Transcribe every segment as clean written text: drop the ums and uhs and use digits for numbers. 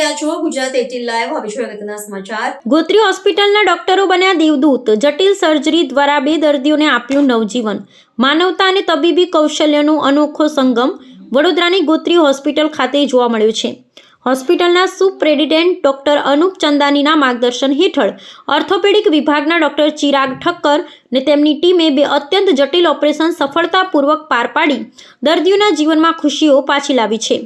રહ્યા છો ગુજરાત 18 લાઈવ. હવે જોઈએ અગત્યના સમાચાર. ગોત્રી હોસ્પિટલના ડોક્ટરો બન્યા દેવદૂત. જટિલ સર્જરી દ્વારા 2 દર્દીઓને આપ્યું નવજીવન. માનવતા અને તબીબી કૌશલ્યનો અનોખો સંગમ વડોદરાની ગોત્રી હોસ્પિટલ ખાતે જોવા મળ્યો છે. હોસ્પિટલના સુપ્રેડિટેન્ટ ડોક્ટર અનુપ ચંદાનીના માર્ગદર્શન હેઠળ ઓર્થોપેડિક વિભાગના ડોક્ટર ચિરાગ ઠક્કર અને તેમની ટીમે 2 અત્યંત જટિલ ઓપરેશન સફળતાપૂર્વક પાર પાડી દર્દીઓના જીવનમાં ખુશીઓ પાછી લાવી છે.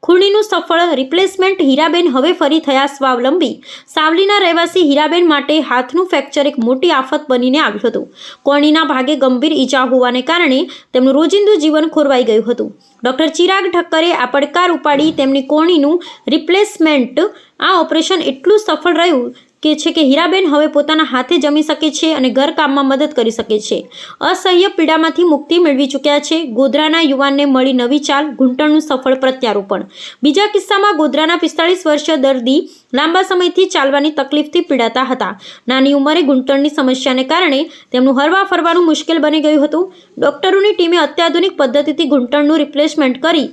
ખૂણીનું સફળ રિપ્લેસમેન્ટ. હીરાબેન હવે ફરી થયા સ્વાવલંબી. સાવલીના રહેવાસી હીરાબેન માટે હાથનું ફ્રેક્ચર એક મોટી આફત બનીને આવ્યું હતું. કોણીના ભાગે ગંભીર ઈજા હોવાને કારણે તેમનું રોજિંદુ જીવન ખોરવાઈ ગયું હતું. ડોક્ટર ચિરાગ ઠક્કરે આ પડકાર ઉપાડી તેમની કોણીનું રિપ્લેસમેન્ટ. આ ઓપરેશન એટલું સફળ રહ્યું કે હીરાબેન હવે પોતાના હાથે જમી શકે છે અને ઘરકામમાં મદદ કરી શકે છે. અસહ્ય પીડામાંથી મુક્તિ મેળવી ચૂક્યા છે. ગોધરાના યુવાનને મળી નવી ચાલ. ઘૂંટણનું સફળ પ્રત્યારોપણ. બીજા કિસ્સામાં ગોધરાના 45 વર્ષીય દર્દી લાંબા સમયથી ચાલવાની તકલીફથી પીડાતા હતા. નાની ઉંમરે ઘૂંટણની સમસ્યાને કારણે તેમનું હરવા ફરવાનું મુશ્કેલ બની ગયું હતું. ડોક્ટરોની ટીમે અત્યાધુનિક પદ્ધતિથી ઘૂંટણનું રિપ્લેસમેન્ટ કરી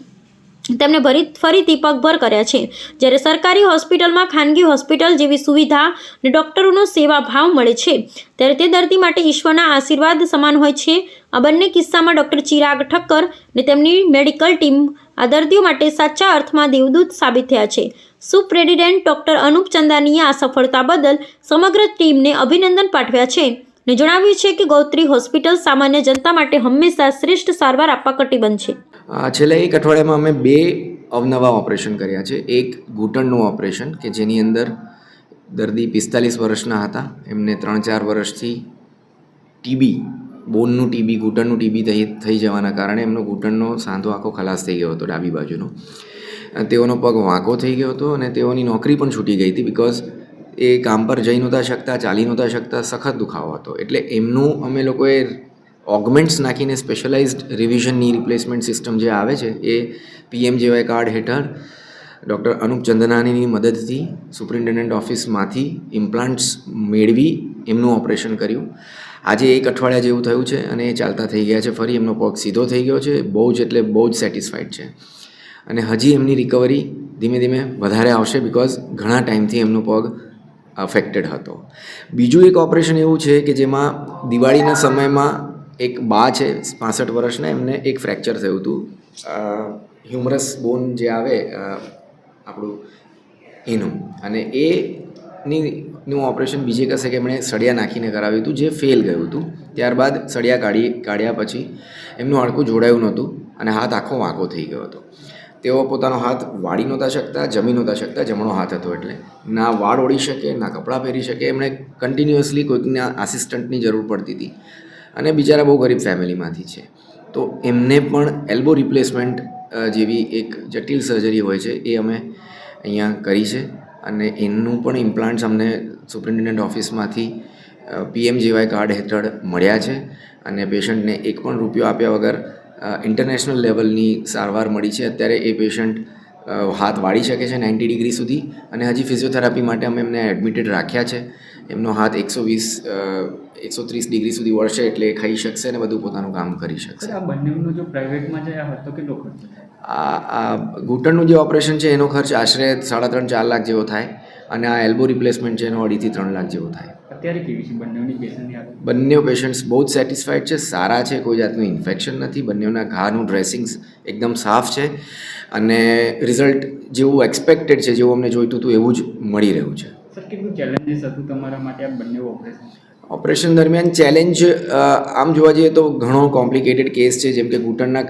તેમને ફરીથી પગભર કર્યા છે. જ્યારે સરકારી હોસ્પિટલમાં ખાનગી હોસ્પિટલ જેવી સુવિધા અને ડોક્ટરોનો સેવા ભાવ મળે છે ત્યારે તે દર્દી માટે ઈશ્વરના આશીર્વાદ સમાન હોય છે. આ બંને કિસ્સામાં ડોક્ટર ચિરાગ ઠક્કર અને તેમની મેડિકલ ટીમ આ દર્દીઓ માટે સાચા અર્થમાં દેવદૂત સાબિત થયા છે. સુપ્રેડિટેન્ટ ડોક્ટર અનુપ ચંદાનીએ આ સફળતા બદલ સમગ્ર ટીમને અભિનંદન પાઠવ્યા છે અને જણાવ્યું છે કે ગોત્રી હોસ્પિટલ સામાન્ય જનતા માટે હંમેશા શ્રેષ્ઠ સારવાર આપવા કટિબદ્ધ છે. છેલ્લા એક અઠવાડિયામાં અમે 2 અવનવા ઓપરેશન કર્યા છે. એક ઘૂંટણનું ઓપરેશન કે જેની અંદર દર્દી 45 વર્ષના હતા. એમને 3-4 વર્ષથી ટીબી, બોનનું ટીબી, ઘૂંટણનું ટીબી થઈ જવાના કારણે એમનો ઘૂંટણનો સાંધો આખો ખલાસ થઈ ગયો હતો, ડાબી બાજુનો. તેઓનો પગ વાંકો થઈ ગયો હતો અને તેઓની નોકરી પણ છૂટી ગઈ હતી બિકોઝ એ કામ પર જઈ નહોતા શકતા, ચાલી નહોતા શકતા, સખત દુખાવો હતો. એટલે એમનું અમે લોકોએ ઓગમેન્ટ્સ નાખીને સ્પેશિયલાઇઝ્ડ રિવિઝનની રિપ્લેસમેન્ટ સિસ્ટમ જે આવે છે એ PMJY કાર્ડ હેઠળ ડૉક્ટર અનુપ ચંદનાનીની મદદથી સુપ્રિન્ટેન્ડન્ટ ઓફિસમાંથી ઇમ્પ્લાન્ટ્સ મેળવી એમનું ઓપરેશન કર્યું. આજે 1 અઠવાડિયા જેવું થયું છે અને એ ચાલતા થઈ ગયા છે. ફરી એમનો પગ સીધો થઈ ગયો છે. બહુ જ સેટિસ્ફાઈડ છે અને હજી એમની રિકવરી ધીમે ધીમે વધારે આવશે બિકોઝ ઘણા ટાઈમથી એમનો પગ અફેક્ટેડ હતો. બીજું એક ઓપરેશન એવું છે કે જેમાં દિવાળીના સમયમાં એક બા છે 65 વર્ષના, એમને એક ફ્રેક્ચર થયું હતું. હ્યુમરસ બોન જે આવે આપણું એનું, અને એનું ઓપરેશન બીજે કશે કે એમણે સળિયા નાખીને કરાવ્યું હતું જે ફેલ ગયું હતું. ત્યારબાદ સળિયા કાઢ્યા પછી એમનું હાડકું જોડાયું નહોતું અને હાથ આખો વાંકો થઈ ગયો હતો. તેઓ પોતાનો હાથ વાળી નહોતા શકતા, જમી નહોતા શકતા. જમણો હાથ હતો એટલે ના વાળ ઓળી શકે, ના કપડાં પહેરી શકે. એમણે કન્ટિન્યુઅસલી કોઈકના આસિસ્ટન્ટની જરૂર પડતી હતી અને બિચારા બહુ ગરીબ ફેમિલીમાંથી છે. તો એમને પણ એલ્બો રિપ્લેસમેન્ટ જેવી એક જટિલ સર્જરી હોય છે એ અમે અહીંયા કરી છે અને એનું પણ ઇમ્પ્લાન્ટ્સ અમને સુપ્રિન્ટેન્ડન્ટ ઓફિસમાંથી PMJY કાર્ડ હેઠળ મળ્યા છે અને પેશન્ટને એક પણ રૂપિયો આપ્યા વગર ઇન્ટરનેશનલ લેવલની સારવાર મળી છે. અત્યારે એ પેશન્ટ હાથ વાળી શકે છે 90 ડિગ્રી સુધી અને હજી ફિઝિયોથેરાપી માટે અમે એમને એડમિટેડ રાખ્યા છે. એમનો હાથ 120-130 ડિગ્રી સુધી વળશે એટલે ખાઈ શકશે અને બધું પોતાનું કામ કરી શકશે. આ બંનેનો જો પ્રાઇવેટમાં જાય તો કેટલો ખર્ચ? આ ઘૂંટણનું જે ઓપરેશન છે એનો ખર્ચ આશરે 3.5-4 લાખ જેવો થાય અને આ એલ્બો રિપ્લેસમેન્ટ છે એનો 2.5-3 લાખ જેવો થાય. અત્યારે કેવી છે બંનેની પેશન્ટની હાલત? બંને પેશન્ટ્સ બહુ જ સેટિસ્ફાઈડ છે, સારા છે, કોઈ જાતનું ઇન્ફેક્શન નથી. બંનેના ઘાનું ડ્રેસિંગ્સ એકદમ સાફ છે અને રિઝલ્ટ જેવું એક્સપેક્ટેડ છે, જેવું અમને જોઈતું હતું એવું જ મળી રહ્યું છે. સર, કેટલું ચેલેન્જીસ હતું તમારા માટે આ બંને ઓપરેશન દરમિયાન? ચેલેન્જ આમ જોવા જઈએ તો ઘણો કોમ્પ્લિકેટેડ કેસ છે. જેમ કે ઘૂંટણના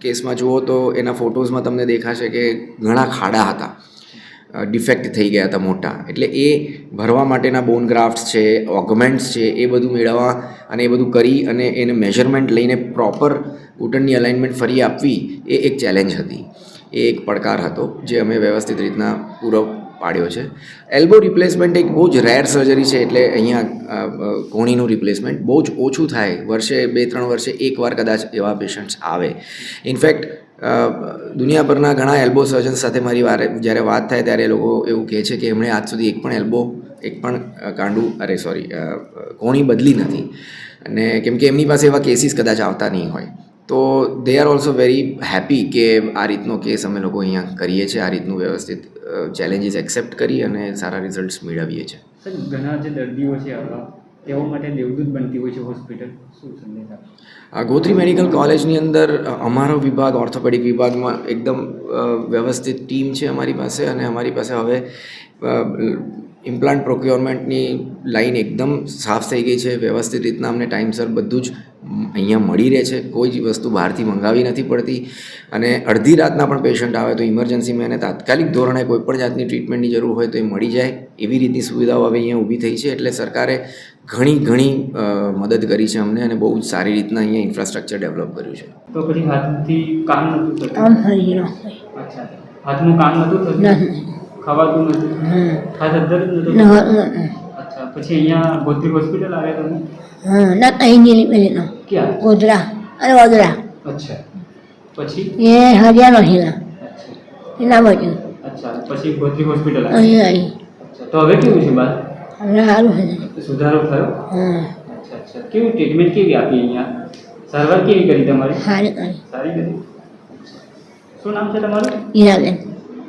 કેસમાં જુઓ તો એના ફોટોઝમાં તમને દેખાશે કે ઘણા ખાડા હતા, ડિફેક્ટ થઈ ગયા હતા મોટા. એટલે એ ભરવા માટેના બોન ગ્રાફ્ટ્સ છે, ઓગમેન્ટ્સ છે, એ બધું મેળવવા અને એ બધું કરી અને એને મેઝરમેન્ટ લઈને પ્રોપર ઘૂંટણની અલાઇનમેન્ટ ફરી આપવી એ એક ચેલેન્જ હતી. એ એક પડકાર હતો જે અમે વ્યવસ્થિત રીતના પૂરો પાડ્યો છે. એલ્બો રિપ્લેસમેન્ટ એક બહુ જ રેર સર્જરી છે એટલે અહીંયા કોણીનું રિપ્લેસમેન્ટ બહુ જ ઓછું થાય. વર્ષે 2-3 વર્ષે એકવાર કદાચ એવા પેશન્ટ્સ આવે. ઇનફેક્ટ દુનિયાભરના ઘણા એલ્બો સર્જન સાથે મારી જ્યારે વાત થાય ત્યારે એ લોકો એવું કહે છે કે એમણે આજ સુધી એક પણ કોણી બદલી નથી. અને કેમ કે એમની પાસે એવા કેસીસ કદાચ આવતા નહીં હોય તો they are also very happy કે આ રીતનો કેસ અમે લોકો અહીંયા કરીએ છીએ, આ રીતનું વ્યવસ્થિત ચેલેન્જીસ એક્સેપ્ટ કરી અને સારા રિઝલ્ટ્સ મેળવીએ છીએ. સાહેબ ઘણા જે દર્દીઓ છે આવા તેઓ માટે દેવદૂત બનતી હોય છે હોસ્પિટલ, શું સંદેશ આપો? ગોત્રી મેડિકલ કોલેજની અંદર અમારો વિભાગ ઓર્થોપેડિક વિભાગમાં એકદમ વ્યવસ્થિત ટીમ છે અમારી પાસે, અને અમારી પાસે હવે ઇમ્પ્લાન્ટ પ્રોક્યોરમેન્ટની લાઈન એકદમ સાફ થઈ ગઈ છે. વ્યવસ્થિત રીતના અમને ટાઈમસર બધું જ અહીંયા મળી રહે છે. કોઈ જ વસ્તુ બહારથી મંગાવી નથી પડતી, અને અડધી રાતના પણ પેશન્ટ આવે તો ઇમરજન્સીમાં એને તાત્કાલિક ધોરણે કોઈ પણ જાતની ટ્રીટમેન્ટની જરૂર હોય તો એ મળી જાય એવી રીતની સુવિધાઓ હવે અહીંયા ઊભી થઈ છે. એટલે સરકારે ઘણી મદદ કરી છે અમને, અને બહુ જ સારી રીતના અહીંયા ઇન્ફ્રાસ્ટ્રક્ચર ડેવલપ કર્યું છે. તો પછી હાથથી કામ નહોતું થતું? આમ હરી ન અચ્છા, હાથનું કામ નહોતું થતું? નહીં ખાવાતું નહોતું? હાથ અદ્ધર જ નહોતું? અચ્છા, પછી અહીંયા ગોત્રી હોસ્પિટલ આવ્યા તમે? ના અહીં પેલી નો ક્યાં? ગોધરા અને વડોદરા અચ્છા, પછી? એ હરિયાનો હિલા અચ્છા એના બાજુ અચ્છા, પછી ગોત્રી હોસ્પિટલ આવી. અહીં આવી અચ્છા, તો હવે કેવું છે બાદ? હવે સારું છે. સુધારો થયો? અચ્છા અચ્છા, કેવું ટ્રીટમેન્ટ કેવી આપી અહીંયા? સારવાર કેવી કરી તમારી? સારી કરી સારી કરી. શું નામ છે તમારું? હીરાબેન.